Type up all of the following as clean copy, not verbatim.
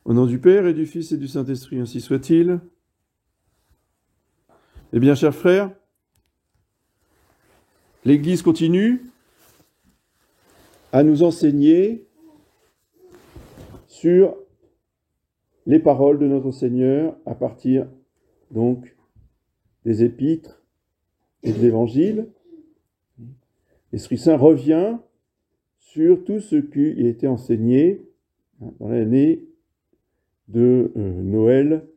Au nom du Père et du Fils et du Saint-Esprit, ainsi soit-il. Eh bien, chers frères, l'Église continue à nous enseigner sur les paroles de notre Seigneur à partir donc des épîtres et de l'Évangile. L'Esprit Saint revient sur tout ce qui a été enseigné dans l'année de Noël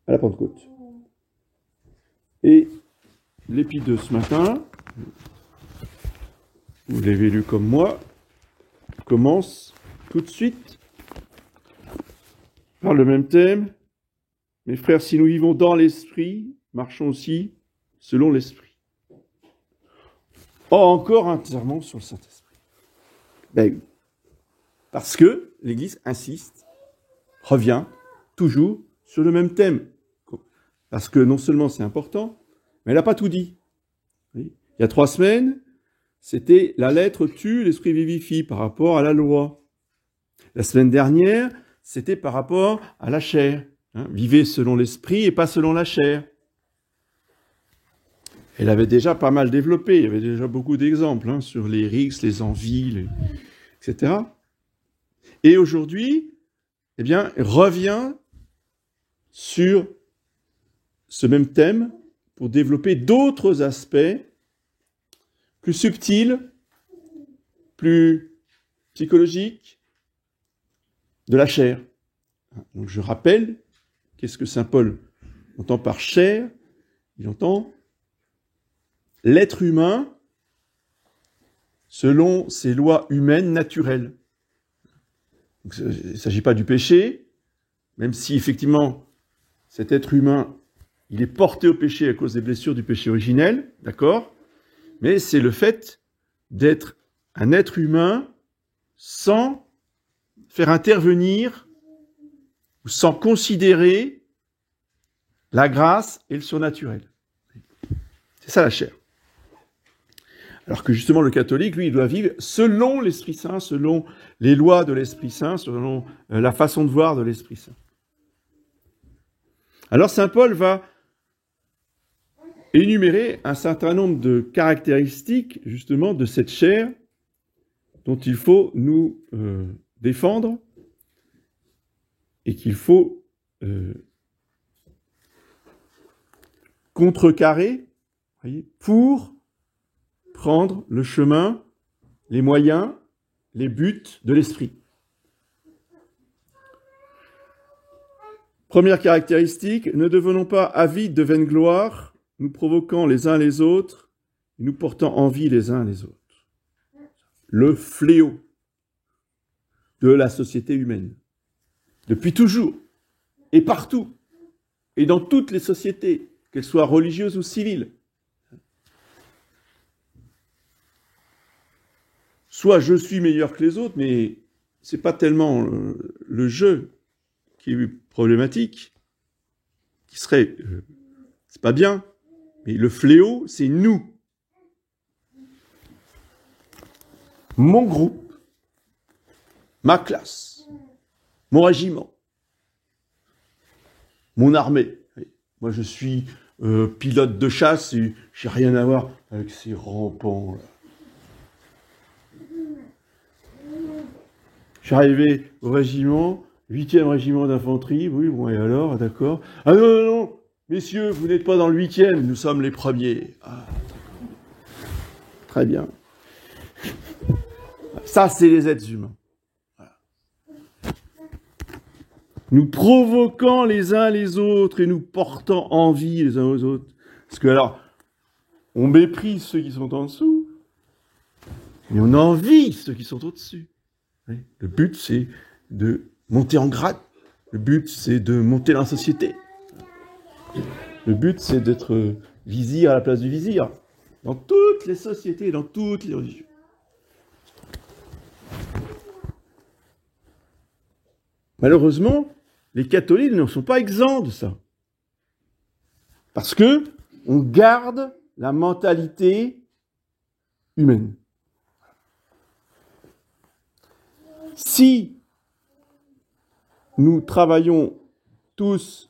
à la Pentecôte. Et l'épître de ce matin, vous l'avez lu comme moi, commence tout de suite par le même thème. Mes frères, si nous vivons dans l'Esprit, marchons aussi selon l'Esprit. Oh, encore un sermon sur le Saint-Esprit. Ben oui. Parce que l'Église insiste, revient toujours sur le même thème. Parce que non seulement c'est important, mais elle n'a pas tout dit. Oui. Il y a 3 semaines, c'était la lettre tue, l'esprit vivifie par rapport à la loi. La semaine dernière, c'était par rapport à la chair. Vivez selon l'esprit et pas selon la chair. Elle avait déjà pas mal développé, il y avait déjà beaucoup d'exemples sur les rixes, les envies, etc. Et aujourd'hui, eh bien, elle revient sur ce même thème pour développer d'autres aspects plus subtils, plus psychologiques de la chair. Donc je rappelle, qu'est-ce que saint Paul entend par chair? Il entend l'être humain selon ses lois humaines naturelles. Donc, il ne s'agit pas du péché, même si effectivement cet être humain, il est porté au péché à cause des blessures du péché originel, d'accord? Mais c'est le fait d'être un être humain sans faire intervenir ou sans considérer la grâce et le surnaturel. C'est ça la chair. Alors que justement le catholique, lui, il doit vivre selon l'Esprit Saint, selon les lois de l'Esprit Saint, selon la façon de voir de l'Esprit Saint. Alors saint Paul va énumérer un certain nombre de caractéristiques, justement, de cette chair dont il faut nous défendre et qu'il faut contrecarrer, voyez, pour prendre le chemin, les moyens, les buts de l'esprit. Première caractéristique, ne devenons pas avides de vaine gloire, nous provoquant les uns les autres, et nous portant envie les uns les autres. Le fléau de la société humaine, depuis toujours, et partout, et dans toutes les sociétés, qu'elles soient religieuses ou civiles. Soit je suis meilleur que les autres, mais c'est pas tellement le jeu qui est problématique, qui serait, c'est pas bien, mais le fléau, c'est nous. Mon groupe, ma classe, mon régiment, mon armée. Moi, je suis pilote de chasse et j'ai rien à voir avec ces rampants là. Je suis arrivé au régiment, 8e régiment d'infanterie, oui, bon, et alors, d'accord. Ah non, non, non, messieurs, vous n'êtes pas dans le 8e, nous sommes les premiers. Ah, très bien. Ça, c'est les êtres humains. Voilà. Nous provoquant les uns les autres et nous portant envie les uns aux autres. Parce que alors, on méprise ceux qui sont en dessous, mais on envie ceux qui sont au-dessus. Le but, c'est de monter en grade. Le but, c'est de monter dans la société. Le but, c'est d'être vizir à la place du vizir. Dans toutes les sociétés, dans toutes les religions. Malheureusement, les catholiques ne sont pas exempts de ça. Parce que on garde la mentalité humaine. Si nous travaillons tous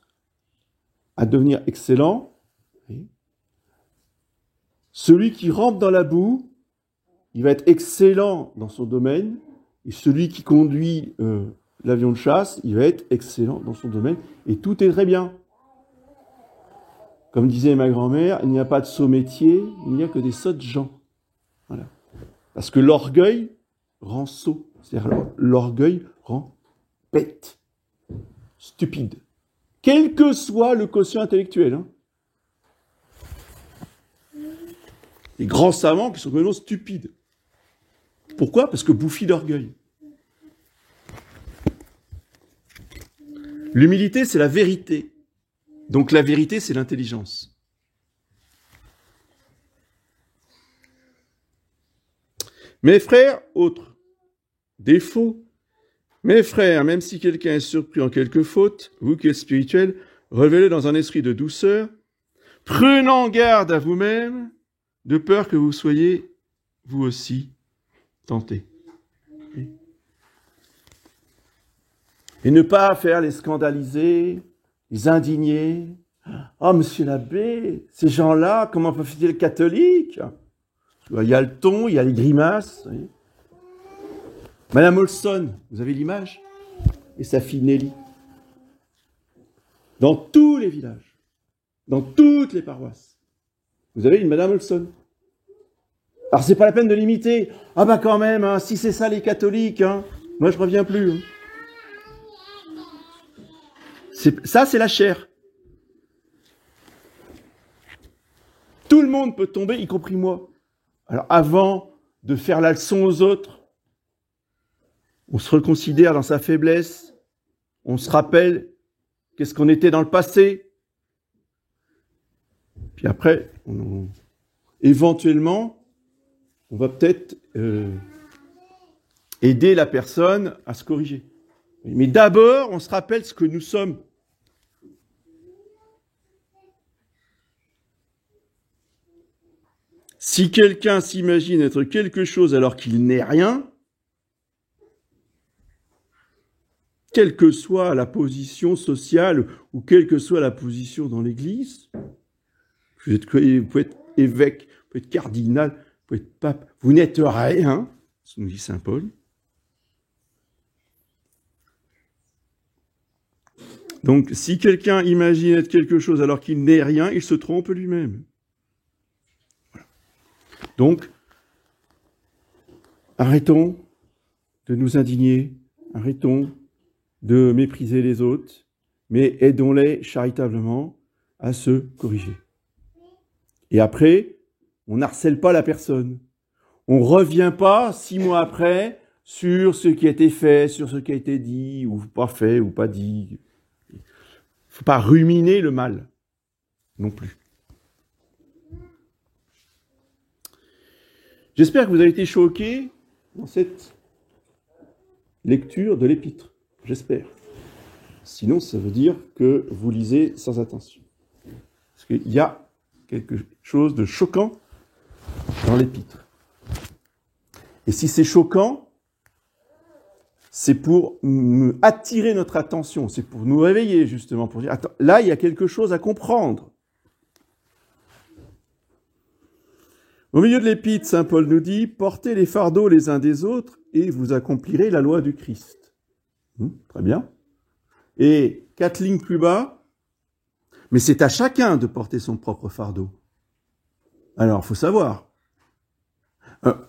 à devenir excellents, celui qui rampe dans la boue, il va être excellent dans son domaine, et celui qui conduit l'avion de chasse, il va être excellent dans son domaine, et tout est très bien. Comme disait ma grand-mère, il n'y a pas de sots métiers, il n'y a que des sottes gens. Voilà. Parce que l'orgueil rend sot, c'est-à-dire l'orgueil rend bête, stupide, quel que soit le quotient intellectuel. Hein. Les grands savants qui sont complètement stupides. Pourquoi ? Parce que bouffis d'orgueil. L'humilité, c'est la vérité. Donc la vérité, c'est l'intelligence. Mes frères, autre défaut. Mes frères, même si quelqu'un est surpris en quelque faute, vous qui êtes spirituels, relevez-le dans un esprit de douceur, prenant garde à vous-même, de peur que vous soyez, vous aussi, tentés. Et ne pas faire les scandalisés, les indignés. Oh, monsieur l'abbé, ces gens-là, comment peuvent-ils être catholiques ? Il y a le ton, il y a les grimaces. Oui. Madame Olson, vous avez l'image ? Et sa fille Nelly. Dans tous les villages, dans toutes les paroisses, vous avez une Madame Olson. Alors, c'est pas la peine de l'imiter. Ah bah quand même, hein, si c'est ça les catholiques, hein, moi je reviens plus. Hein. Ça, c'est la chair. Tout le monde peut tomber, y compris moi. Alors, avant de faire la leçon aux autres, on se reconsidère dans sa faiblesse, on se rappelle qu'est-ce qu'on était dans le passé. Puis après, éventuellement, on va peut-être aider la personne à se corriger. Mais d'abord, on se rappelle ce que nous sommes. Si quelqu'un s'imagine être quelque chose alors qu'il n'est rien, quelle que soit la position sociale ou quelle que soit la position dans l'Église, vous pouvez être évêque, vous pouvez être cardinal, vous pouvez être pape, vous n'êtes rien, ce nous dit saint Paul. Donc, si quelqu'un imagine être quelque chose alors qu'il n'est rien, il se trompe lui-même. Voilà. Donc, arrêtons de nous indigner, arrêtons de mépriser les autres, mais aidons-les charitablement à se corriger. Et après, on n'harcèle pas la personne. On ne revient pas 6 mois après sur ce qui a été fait, sur ce qui a été dit, ou pas fait, ou pas dit. Il ne faut pas ruminer le mal, non plus. J'espère que vous avez été choqués dans cette lecture de l'Épître. J'espère. Sinon, ça veut dire que vous lisez sans attention. Parce qu'il y a quelque chose de choquant dans l'Épître. Et si c'est choquant, c'est pour attirer notre attention, c'est pour nous réveiller justement, pour dire, attends, là, il y a quelque chose à comprendre. Au milieu de l'Épître, saint Paul nous dit, portez les fardeaux les uns des autres et vous accomplirez la loi du Christ. Très bien. Et 4 lignes plus bas, mais c'est à chacun de porter son propre fardeau. Alors, il faut savoir.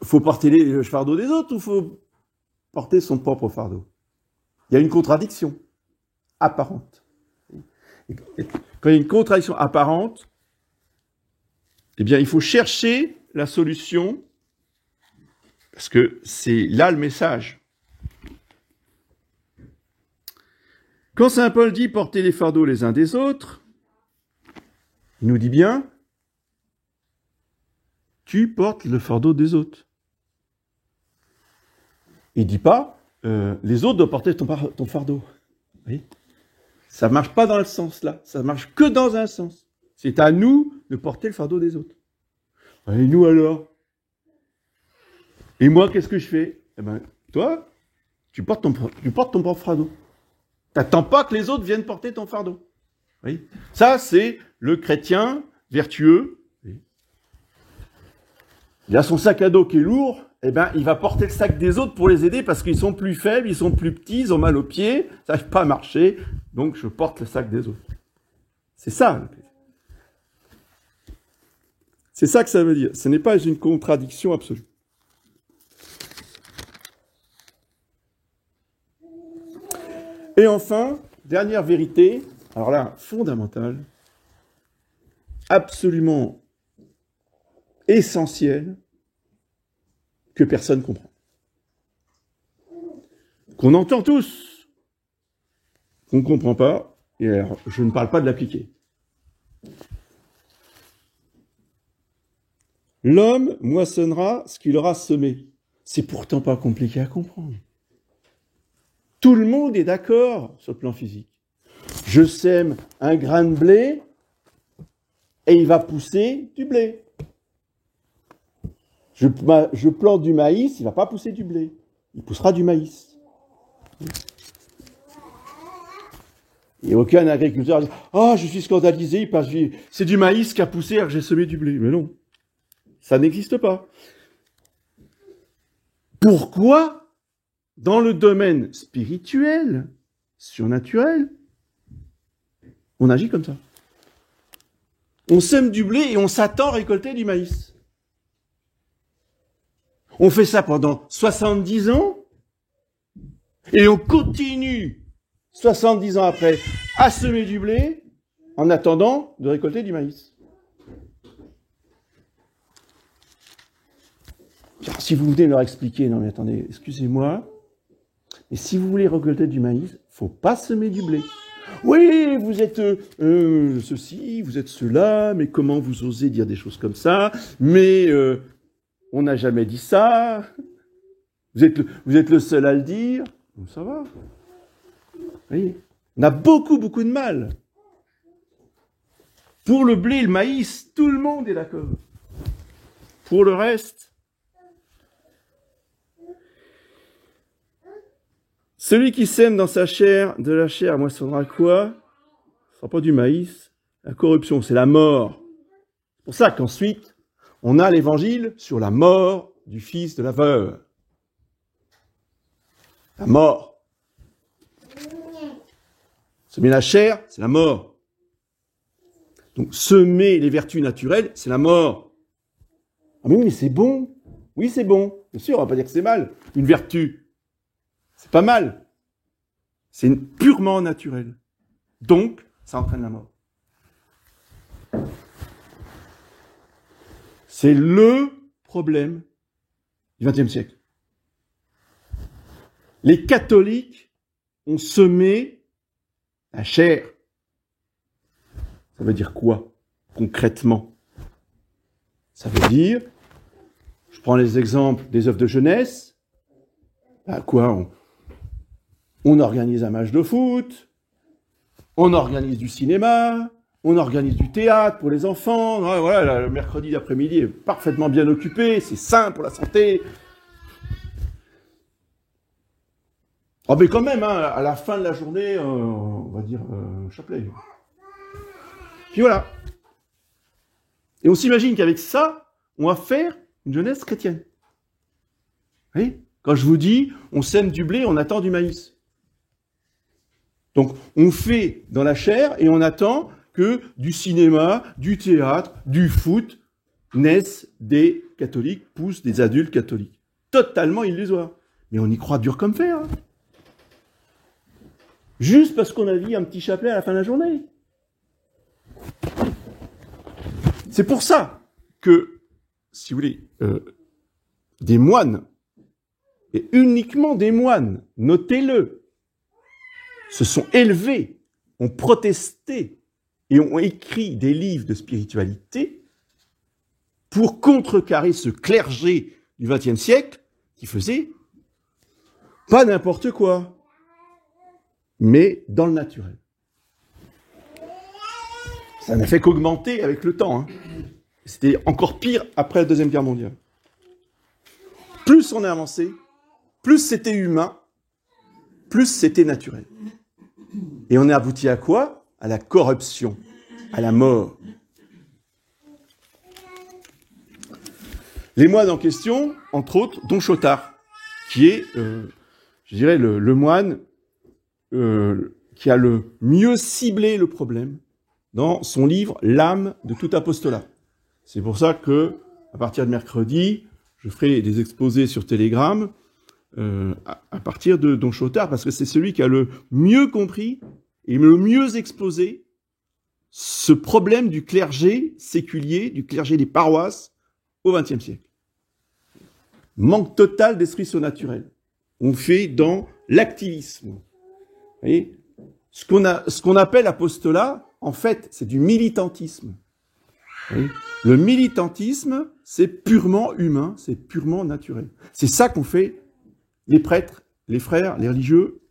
Faut porter les fardeaux des autres ou faut porter son propre fardeau ? Il y a une contradiction apparente. Et quand il y a une contradiction apparente, eh bien, il faut chercher la solution, parce que c'est là le message. Quand saint Paul dit « portez les fardeaux les uns des autres », il nous dit bien « tu portes le fardeau des autres ». Il ne dit pas « les autres doivent porter ton fardeau ». Oui. Ça ne marche pas dans le sens là, ça ne marche que dans un sens. C'est à nous de porter le fardeau des autres. Et nous alors ? Et moi, qu'est-ce que je fais ? Eh bien, toi, tu portes ton propre fardeau. T'attends pas que les autres viennent porter ton fardeau. Oui. Ça, c'est le chrétien vertueux. Oui. Il a son sac à dos qui est lourd, eh ben, il va porter le sac des autres pour les aider parce qu'ils sont plus faibles, ils sont plus petits, ils ont mal aux pieds, ils n'arrivent pas à marcher, donc je porte le sac des autres. C'est ça, le plaisir. C'est ça que ça veut dire. Ce n'est pas une contradiction absolue. Et enfin, dernière vérité, alors là, fondamentale, absolument essentielle, que personne ne comprend. Qu'on entend tous, qu'on ne comprend pas, et alors, je ne parle pas de l'appliquer. L'homme moissonnera ce qu'il aura semé. C'est pourtant pas compliqué à comprendre. Tout le monde est d'accord sur le plan physique. Je sème un grain de blé et il va pousser du blé. Je plante du maïs, il ne va pas pousser du blé. Il poussera du maïs. Et aucun agriculteur dit « Ah, je suis scandalisé, parce que c'est du maïs qui a poussé alors que j'ai semé du blé. » Mais non, ça n'existe pas. Pourquoi, dans le domaine spirituel, surnaturel, on agit comme ça? On sème du blé et on s'attend à récolter du maïs. On fait ça pendant 70 ans et on continue 70 ans après à semer du blé en attendant de récolter du maïs. Alors, si vous venez leur expliquer, non mais attendez, excusez-moi, mais si vous voulez récolter du maïs, il ne faut pas semer du blé. Oui, vous êtes ceci, vous êtes cela, mais comment vous osez dire des choses comme ça? Mais on n'a jamais dit ça. Vous êtes le seul à le dire. Donc ça va. Oui. On a beaucoup de mal. Pour le blé et le maïs, tout le monde est d'accord. Pour le reste, celui qui sème dans sa chair, de la chair moissonnera quoi? Ce ne sera pas du maïs. La corruption, c'est la mort. C'est pour ça qu'ensuite, on a l'évangile sur la mort du fils de la veuve. La mort. Semer la chair, c'est la mort. Donc, semer les vertus naturelles, c'est la mort. Ah mais oui, mais c'est bon. Oui, c'est bon. Bien sûr, on ne va pas dire que c'est mal. Une vertu, c'est pas mal. C'est purement naturel. Donc, ça entraîne la mort. C'est le problème du XXe siècle. Les catholiques ont semé la chair. Ça veut dire quoi, concrètement? Ça veut dire, je prends les exemples des œuvres de jeunesse, à quoi on organise un match de foot, on organise du cinéma, on organise du théâtre pour les enfants. Voilà, le mercredi d'après-midi est parfaitement bien occupé, c'est sain pour la santé. Oh, mais quand même, hein, à la fin de la journée, on va dire chapelet. Puis voilà. Et on s'imagine qu'avec ça, on va faire une jeunesse chrétienne. Vous voyez ? Quand je vous dis, on sème du blé, on attend du maïs. Donc, on fait dans la chair et on attend que du cinéma, du théâtre, du foot naissent des catholiques, poussent des adultes catholiques. Totalement illusoire. Mais on y croit dur comme fer. Hein. Juste parce qu'on a dit un petit chapelet à la fin de la journée. C'est pour ça que, si vous voulez, des moines, et uniquement des moines, notez-le, se sont élevés, ont protesté et ont écrit des livres de spiritualité pour contrecarrer ce clergé du XXe siècle qui faisait pas n'importe quoi, mais dans le naturel. Ça n'a fait qu'augmenter avec le temps. Hein. C'était encore pire après la Deuxième Guerre mondiale. Plus on a avancé, plus c'était humain, plus c'était naturel. Et on est abouti à quoi? À la corruption, à la mort. Les moines en question, entre autres, Don Chotard, qui est, je dirais, le moine qui a le mieux ciblé le problème dans son livre « L'âme de tout apostolat ». C'est pour ça que, à partir de mercredi, je ferai des exposés sur Telegram à partir de Don Chotard, parce que c'est celui qui a le mieux compris et le mieux exposé ce problème du clergé séculier, du clergé des paroisses au XXe siècle. Manque total d'esprit surnaturel. On fait dans l'activisme. Vous voyez, ce qu'on appelle apostolat, en fait, c'est du militantisme. Vous voyez, le militantisme, c'est purement humain, c'est purement naturel. C'est ça qu'ont fait les prêtres, les frères, les religieux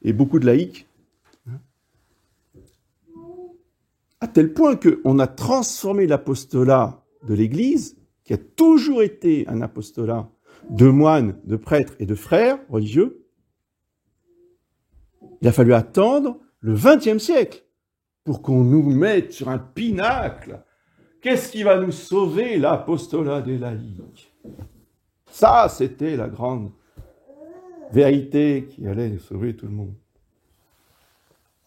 et beaucoup de laïcs. À tel point qu'on a transformé l'apostolat de l'Église, qui a toujours été un apostolat de moines, de prêtres et de frères religieux. Il a fallu attendre le XXe siècle pour qu'on nous mette sur un pinacle. Qu'est-ce qui va nous sauver? L'apostolat des laïcs. Ça, c'était la grande vérité qui allait sauver tout le monde.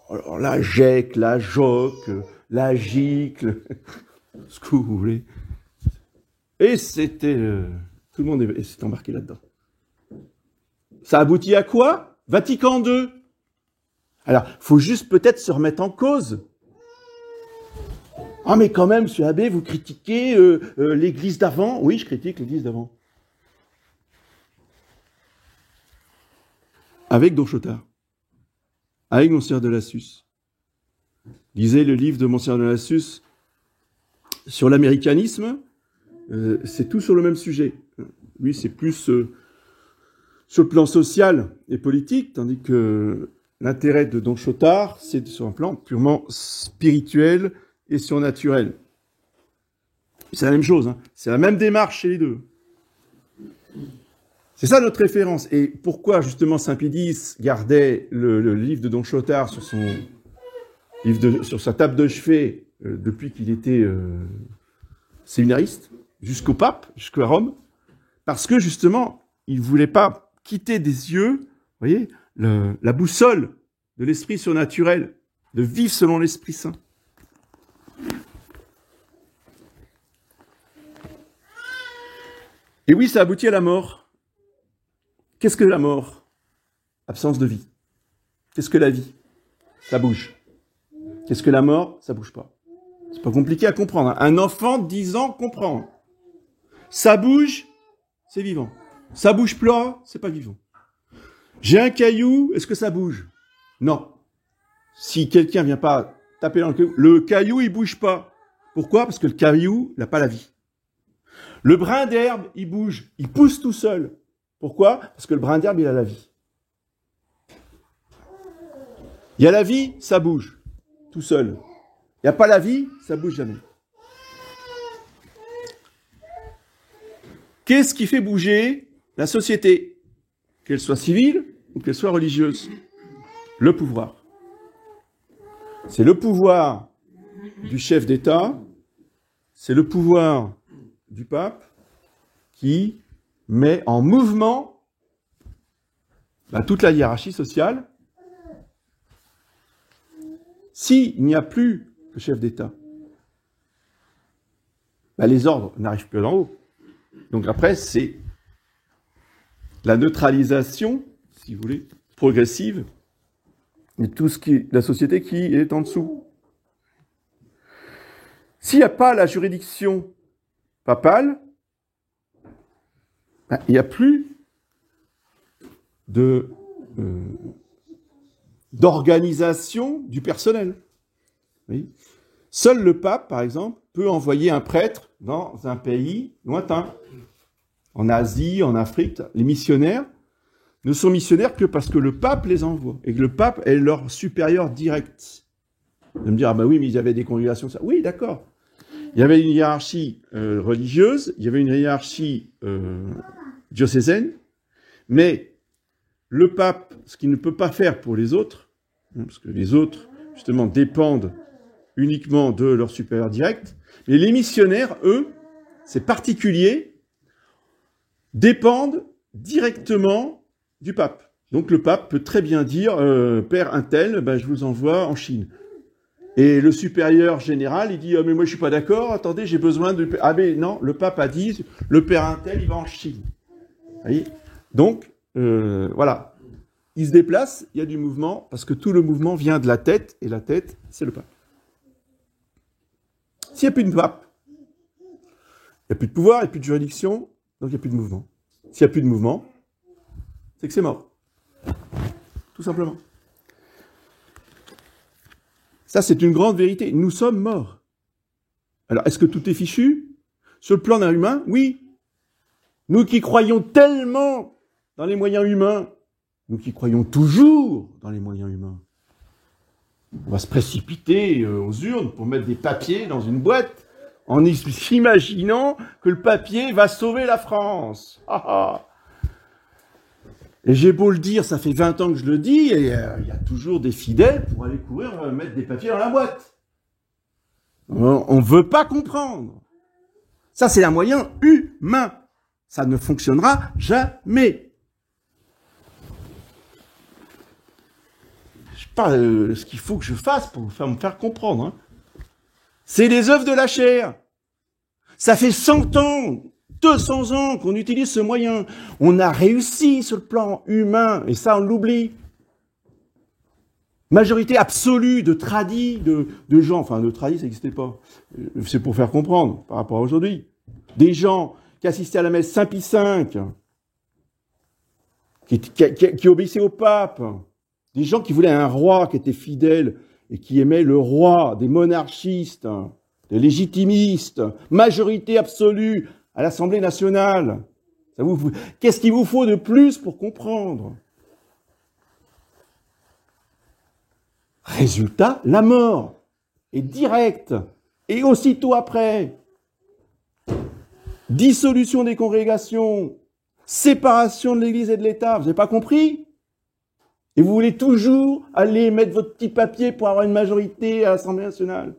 Alors, la GEC, la JOC, la GICLE, ce que vous voulez. Et c'était... tout le monde s'est embarqué là-dedans. Ça aboutit à quoi? Vatican II. Alors, il faut juste peut-être se remettre en cause. Ah, mais quand même, monsieur Abbé, vous critiquez l'Église d'avant. Oui, je critique l'Église d'avant. Avec Don Chotard. Avec Monseigneur de Lassus. Lisez le livre de Monseigneur de Lassus sur l'américanisme. C'est tout sur le même sujet. Lui, c'est plus sur le plan social et politique, tandis que l'intérêt de Don Chotard, c'est sur un plan purement spirituel et surnaturel. C'est la même chose, hein. C'est la même démarche chez les deux. C'est ça notre référence. Et pourquoi, justement, Saint-Pédis gardait le livre de Don Chotard sur sur sa table de chevet depuis qu'il était séminariste, jusqu'au pape, jusqu'à Rome, parce que, justement, il ne voulait pas quitter des yeux, vous voyez, la boussole de l'esprit surnaturel, de vivre selon l'Esprit Saint. Et oui, ça aboutit à la mort. Qu'est-ce que la mort? Absence de vie. Qu'est-ce que la vie? Ça bouge. Qu'est-ce que la mort? Ça bouge pas. C'est pas compliqué à comprendre. Un enfant de 10 ans comprend. Ça bouge, c'est vivant. Ça bouge pas, c'est pas vivant. J'ai un caillou, est-ce que ça bouge? Non. Si quelqu'un vient pas taper dans le caillou, il bouge pas. Pourquoi? Parce que le caillou n'a pas la vie. Le brin d'herbe, il bouge, il pousse tout seul. Pourquoi? Parce que le brin d'herbe, il a la vie. Il y a la vie, ça bouge, tout seul. Il n'y a pas la vie, ça bouge jamais. Qu'est-ce qui fait bouger la société? Qu'elle soit civile ou qu'elle soit religieuse? Le pouvoir. C'est le pouvoir du chef d'État, c'est le pouvoir du pape qui met en mouvement toute la hiérarchie sociale. S'il n'y a plus de chef d'État, les ordres n'arrivent plus d'en haut. Donc après, c'est la neutralisation, si vous voulez, progressive de tout ce qui est la société qui est en dessous. S'il n'y a pas la juridiction papale, il n'y a plus d'organisation du personnel. Oui. Seul le pape, par exemple, peut envoyer un prêtre dans un pays lointain. En Asie, en Afrique, les missionnaires ne sont missionnaires que parce que le pape les envoie et que le pape est leur supérieur direct. Vous allez me dire, oui, mais ils avaient des congrégations. Ça. Oui, d'accord. Il y avait une hiérarchie religieuse, il y avait une hiérarchie diocésaine, mais le pape, ce qu'il ne peut pas faire pour les autres, parce que les autres, justement, dépendent uniquement de leur supérieur direct. Mais les missionnaires, eux, ces particuliers, dépendent directement du pape. Donc le pape peut très bien dire Père un tel, ben, je vous envoie en Chine. Et le supérieur général, il dit mais moi je suis pas d'accord, attendez, j'ai besoin de... Ah mais non, le pape a dit le Père un tel, il va en Chine. Vous voyez. Donc, voilà. Il se déplace, il y a du mouvement, parce que tout le mouvement vient de la tête, et la tête, c'est le pape. S'il n'y a plus de pape, il n'y a plus de pouvoir, il n'y a plus de juridiction, donc il n'y a plus de mouvement. S'il n'y a plus de mouvement, c'est que c'est mort. Tout simplement. Ça, c'est une grande vérité. Nous sommes morts. Alors, est-ce que tout est fichu? Sur le plan d'un humain, oui. Nous qui croyons tellement dans les moyens humains, nous qui croyons toujours dans les moyens humains, on va se précipiter aux urnes pour mettre des papiers dans une boîte en s'imaginant que le papier va sauver la France. Ah, ah. Et j'ai beau le dire, ça fait 20 ans que je le dis, et il y a toujours des fidèles pour aller courir mettre des papiers dans la boîte. On ne veut pas comprendre. Ça, c'est un moyen humain. Ça ne fonctionnera jamais. Je sais pas ce qu'il faut que je fasse pour me faire comprendre. Hein. C'est les œuvres de la chair. Ça fait 100 ans, 200 ans qu'on utilise ce moyen. On a réussi sur le plan humain, et ça, on l'oublie. Majorité absolue de tradis, de gens, enfin, de tradis, ça n'existait pas. C'est pour faire comprendre, par rapport à aujourd'hui. Des gens qui assistaient à la messe Saint-Pie V, qui obéissaient au pape, des gens qui voulaient un roi qui était fidèle et qui aimait le roi, des monarchistes, des légitimistes, majorité absolue à l'Assemblée nationale. Qu'est-ce qu'il vous faut de plus pour comprendre? Résultat, la mort est directe et aussitôt après. Dissolution des congrégations, séparation de l'Église et de l'État, vous n'avez pas compris? Et vous voulez toujours aller mettre votre petit papier pour avoir une majorité à l'Assemblée nationale.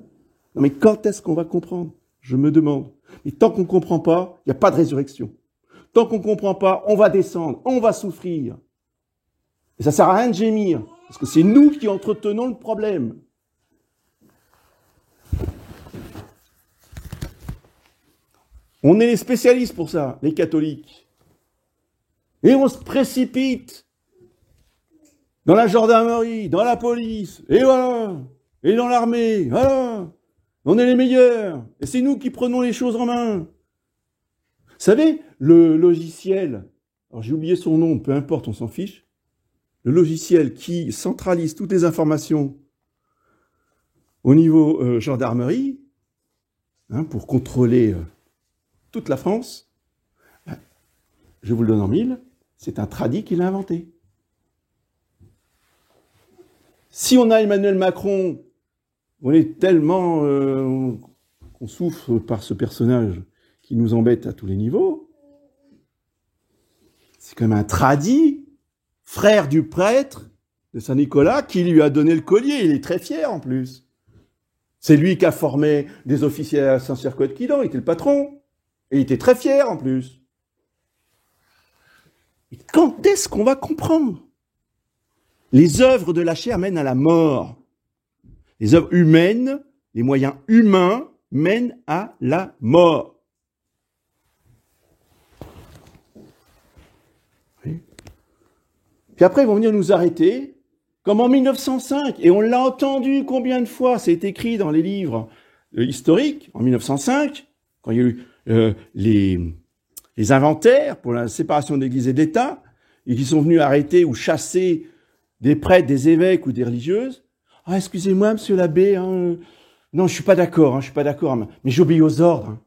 Non mais quand est-ce qu'on va comprendre? Je me demande. Et tant qu'on ne comprend pas, il n'y a pas de résurrection. Tant qu'on ne comprend pas, on va descendre, on va souffrir. Et ça ne sert à rien de gémir, parce que c'est nous qui entretenons le problème. On est les spécialistes pour ça, les catholiques. Et on se précipite dans la gendarmerie, dans la police, et voilà, et dans l'armée, voilà. On est les meilleurs, et c'est nous qui prenons les choses en main. Vous savez, le logiciel, alors j'ai oublié son nom, peu importe, on s'en fiche, le logiciel qui centralise toutes les informations au niveau gendarmerie, hein, pour contrôler toute la France, je vous le donne en mille, c'est un tradit qui l'a inventé. Si on a Emmanuel Macron, on est tellement qu'on souffre par ce personnage qui nous embête à tous les niveaux, c'est quand même un tradit, frère du prêtre de Saint-Nicolas, qui lui a donné le collier, il est très fier en plus. C'est lui qui a formé des officiers à Saint-Cyr-Coët-Quilan, il était le patron. Et il était très fier en plus. Et quand est-ce qu'on va comprendre? Les œuvres de la chair mènent à la mort. Les œuvres humaines, les moyens humains mènent à la mort. Oui. Puis après, ils vont venir nous arrêter, comme en 1905. Et on l'a entendu combien de fois? C'est écrit dans les livres historiques, en 1905, quand il y a eu les inventaires pour la séparation de l'Église et de l'État, et qui sont venus arrêter ou chasser des prêtres, des évêques ou des religieuses. Ah, excusez-moi, monsieur l'abbé, hein, non, je suis pas d'accord, mais j'obéis aux ordres. Hein.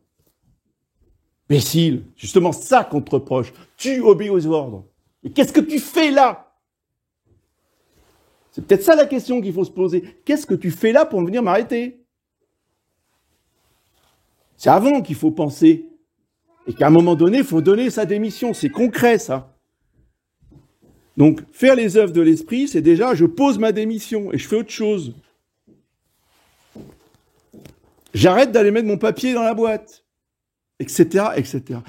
Imbécile, justement ça qu'on te reproche. Tu obéis aux ordres. Et qu'est-ce que tu fais là? C'est peut-être ça la question qu'il faut se poser. Qu'est-ce que tu fais là pour venir m'arrêter? C'est avant qu'il faut penser. Et qu'à un moment donné, il faut donner sa démission. C'est concret, ça. Donc, faire les œuvres de l'esprit, c'est déjà, je pose ma démission et je fais autre chose. J'arrête d'aller mettre mon papier dans la boîte, etc., etc.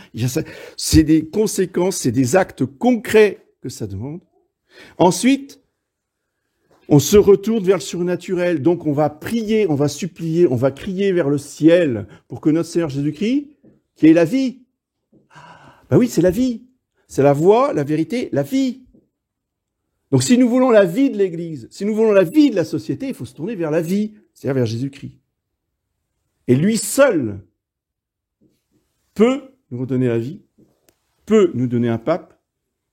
C'est des conséquences, c'est des actes concrets que ça demande. Ensuite, on se retourne vers le surnaturel. Donc, on va prier, on va supplier, on va crier vers le ciel pour que notre Seigneur Jésus-Christ, qui est la vie, ben oui, c'est la vie. C'est la voie, la vérité, la vie. Donc, si nous voulons la vie de l'Église, si nous voulons la vie de la société, il faut se tourner vers la vie, c'est-à-dire vers Jésus-Christ. Et lui seul peut nous redonner la vie, peut nous donner un pape,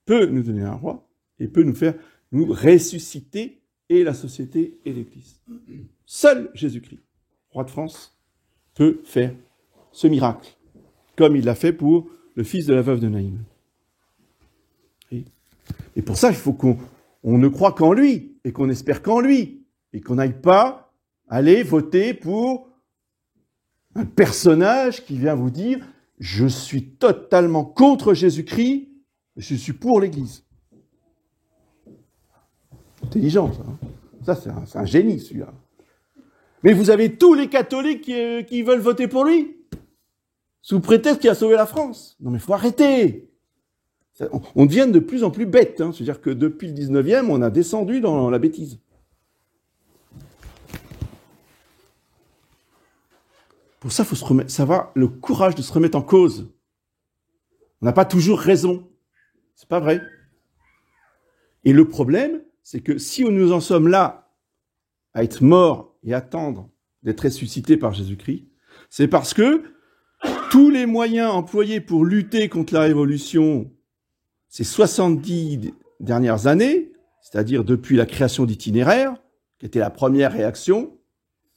peut nous donner un roi, et peut nous faire nous ressusciter, et la société et l'Église. Seul Jésus-Christ, roi de France, peut faire ce miracle, comme il l'a fait pour le fils de la veuve de Naïm. Et pour ça, il faut qu'on ne croit qu'en lui, et qu'on espère qu'en lui, et qu'on n'aille pas aller voter pour un personnage qui vient vous dire « Je suis totalement contre Jésus-Christ, mais je suis pour l'Église ». Intelligent, ça. Ça, c'est un génie, celui-là. Mais vous avez tous les catholiques qui veulent voter pour lui, sous prétexte qu'il a sauvé la France. Non, mais il faut arrêter. On devient de plus en plus bête. Hein. C'est-à-dire que depuis le 19e, on a descendu dans la bêtise. Pour ça, il faut savoir le courage de se remettre en cause. On n'a pas toujours raison. C'est pas vrai. Et le problème, c'est que si nous en sommes là à être morts et attendre d'être ressuscités par Jésus-Christ, c'est parce que tous les moyens employés pour lutter contre la révolution ces 70 dernières années, c'est-à-dire depuis la création d'itinéraires, qui était la première réaction,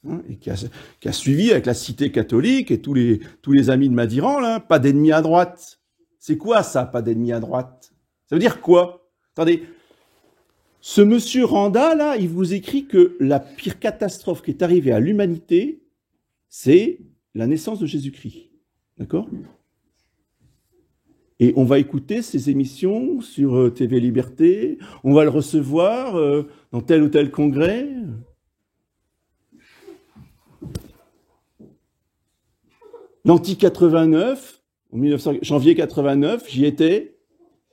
hein, et qui a suivi avec la cité catholique et tous les amis de Madiran, là, pas d'ennemis à droite. C'est quoi ça, pas d'ennemis à droite? Ça veut dire quoi? Attendez, ce monsieur Randa, là, il vous écrit que la pire catastrophe qui est arrivée à l'humanité, c'est la naissance de Jésus-Christ. D'accord? Et on va écouter ses émissions sur TV Liberté, on va le recevoir dans tel ou tel congrès. L'Anti 89, janvier 89, j'y étais,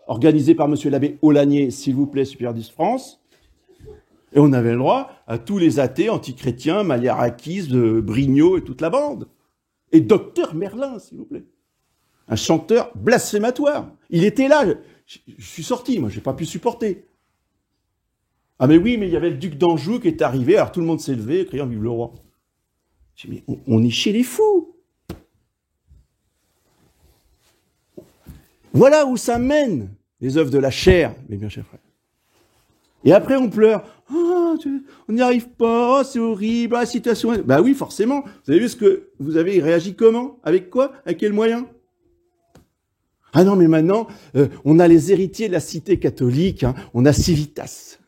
organisé par monsieur l'abbé Aulagnier, s'il vous plaît, Superiordis France. Et on avait le droit à tous les athées, antichrétiens, Maliarakis, Brignot et toute la bande. Et docteur Merlin, s'il vous plaît. Un chanteur blasphématoire. Il était là. Je suis sorti, moi, j'ai pas pu supporter. Ah mais oui, mais il y avait le duc d'Anjou qui est arrivé, alors tout le monde s'est levé, criant « Vive le roi ». J'ai dit, mais on est chez les fous. Voilà où ça mène, les œuvres de la chair, mes bien chers frères. Et après, on pleure. Oh, on n'y arrive pas, oh, c'est horrible, la situation... Bah oui, forcément. Vous avez vu ce que vous avez réagi comment? Avec quoi? Avec quel moyen? Ah non, mais maintenant, on a les héritiers de la cité catholique, hein, on a Civitas.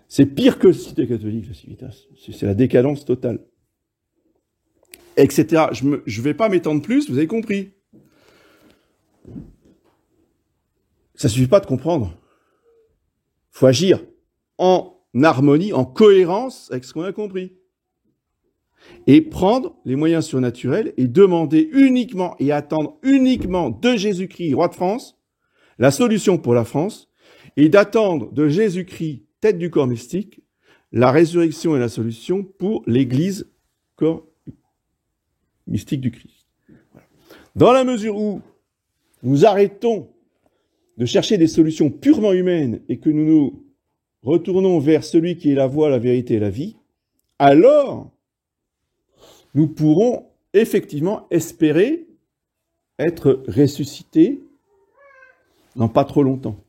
C'est pire que la cité catholique, la Civitas. C'est la décadence totale. Etc. Je vais pas m'étendre plus, vous avez compris. Ça suffit pas de comprendre. Il faut agir en harmonie, en cohérence avec ce qu'on a compris. Et prendre les moyens surnaturels et demander uniquement et attendre uniquement de Jésus-Christ, roi de France, la solution pour la France, et d'attendre de Jésus-Christ, tête du corps mystique, la résurrection et la solution pour l'Église, corps mystique du Christ. Voilà. Dans la mesure où nous arrêtons de chercher des solutions purement humaines et que nous nous retournons vers celui qui est la voie, la vérité et la vie, alors nous pourrons effectivement espérer être ressuscités dans pas trop longtemps.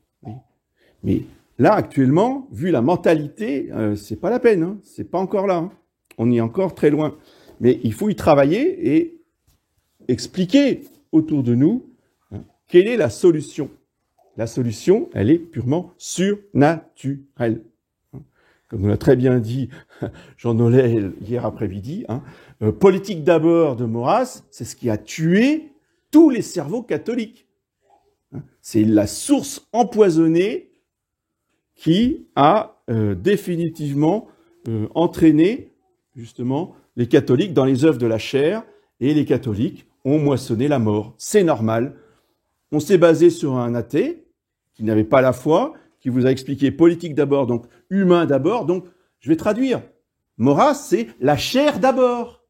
Mais là, actuellement, vu la mentalité, c'est pas la peine, hein, c'est pas encore là. Hein. On est encore très loin. Mais il faut y travailler et expliquer autour de nous quelle est la solution. La solution, elle est purement surnaturelle. Comme nous l'a très bien dit Jean Nollet hier après-midi, hein, politique d'abord de Maurras, c'est ce qui a tué tous les cerveaux catholiques. C'est la source empoisonnée qui a définitivement entraîné justement les catholiques dans les œuvres de la chair, et les catholiques ont moissonné la mort. C'est normal. On s'est basé sur un athée qui n'avait pas la foi, qui vous a expliqué politique d'abord, donc humain d'abord. Donc, je vais traduire. Moras, c'est la chair d'abord.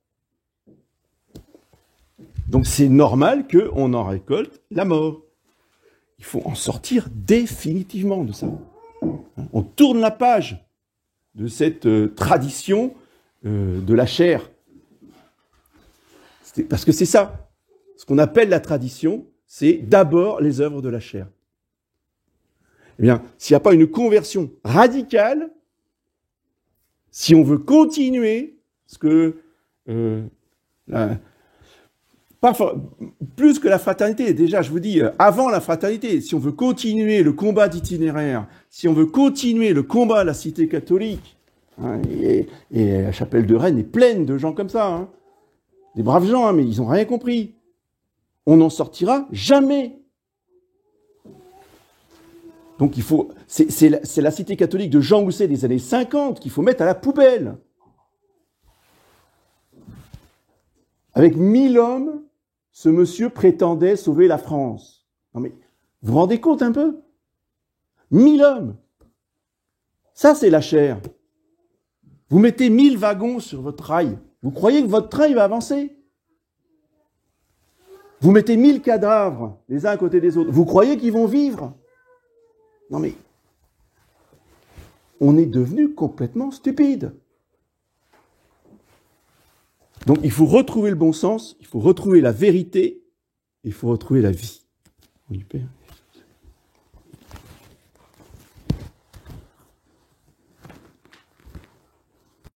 Donc, c'est normal qu'on en récolte la mort. Il faut en sortir définitivement de ça. On tourne la page de cette tradition de la chair. Parce que c'est ça. Ce qu'on appelle la tradition, c'est d'abord les œuvres de la chair. Eh bien, s'il n'y a pas une conversion radicale, si on veut continuer ce que plus que la fraternité, déjà je vous dis, avant la fraternité, si on veut continuer le combat d'itinéraire, si on veut continuer le combat à la cité catholique, hein, et la chapelle de Rennes est pleine de gens comme ça, hein, des braves gens, hein, mais ils n'ont rien compris. On n'en sortira jamais. Donc il faut, c'est la cité catholique de Jean Housset des années 50 qu'il faut mettre à la poubelle. Avec 1000 hommes, ce monsieur prétendait sauver la France. Non mais, vous vous rendez compte un peu? 1000 hommes. Ça, c'est la chair. Vous mettez 1000 wagons sur votre rail. Vous croyez que votre train, il va avancer? Vous mettez 1000 cadavres, les uns à côté des autres. Vous croyez qu'ils vont vivre? Non mais, on est devenu complètement stupide. Donc il faut retrouver le bon sens, il faut retrouver la vérité, il faut retrouver la vie. Oui, Père.